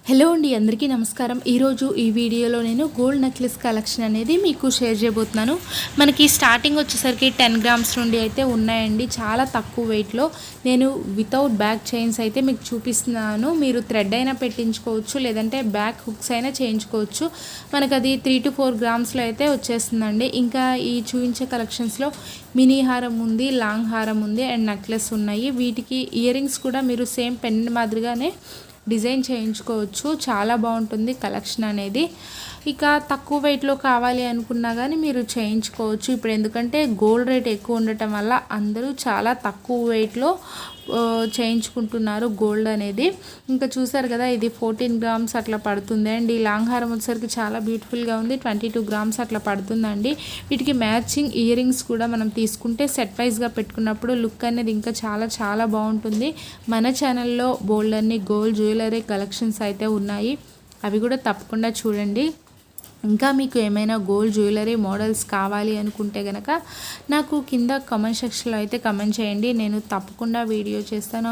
Hello అండి, అందరికీ నమస్కారం. ఈరోజు ఈ వీడియోలో నేను గోల్డ్ నెక్లెస్ కలెక్షన్ అనేది మీకు షేర్ చేయబోతున్నాను. మనకి స్టార్టింగ్ వచ్చేసరికి 10 గ్రామ్స్ నుండి అయితే ఉన్నాయండి. చాలా తక్కువ వెయిట్లో నేను వితౌట్ బ్యాక్ చైన్స్ అయితే మీకు చూపిస్తున్నాను. మీరు థ్రెడ్ అయినా పెట్టించుకోవచ్చు, లేదంటే బ్యాక్ హుక్స్ అయినా చేయించుకోవచ్చు. మనకు అది 3 to 4 గ్రామ్స్లో అయితే వచ్చేస్తుందండి. ఇంకా ఈ చూపించే కలెక్షన్స్లో మినీ హారం ఉంది, లాంగ్ హారం ఉంది అండ్ నెక్లెస్ ఉన్నాయి. వీటికి ఇయర్ రింగ్స్ కూడా మీరు సేమ్ పెన్ మాదిరిగానే డిజైన్ చేయించుకోవచ్చు. చాలా బాగుంటుంది కలెక్షన్ అనేది. ఇక తక్కువ వెయిట్లో కావాలి అనుకున్నా కానీ మీరు చేయించుకోవచ్చు. ఇప్పుడు ఎందుకంటే గోల్డ్ రేట్ ఎక్కువ ఉండటం వల్ల అందరూ చాలా తక్కువ వెయిట్లో చేయించుకుంటున్నారు గోల్డ్ అనేది. ఇంకా చూసారు కదా, ఇది 14 గ్రామ్స్ అట్లా పడుతుంది అండ్ ఈ లాంగ్ హారం వచ్చేసరికి చాలా బ్యూటిఫుల్గా ఉంది. 22 గ్రామ్స్ అట్లా పడుతుందండి. వీటికి మ్యాచింగ్ ఇయర్ రింగ్స్ కూడా మనం తీసుకుంటే సెట్ వైజ్గా పెట్టుకున్నప్పుడు లుక్ అనేది ఇంకా చాలా చాలా బాగుంటుంది. మన ఛానల్లో బోల్డ్ అన్ని గోల్డ్ జ్యువెలరీ కలెక్షన్స్ అయితే ఉన్నాయి, అవి కూడా తప్పకుండా చూడండి. ఇంకా మీకు ఏమైనా గోల్డ్ జ్యువెలరీ మోడల్స్ కావాలి అనుకుంటే కనుక నాకు కింద కామెంట్ సెక్షన్లో అయితే కామెంట్ చేయండి, నేను తప్పకుండా వీడియో చేస్తాను.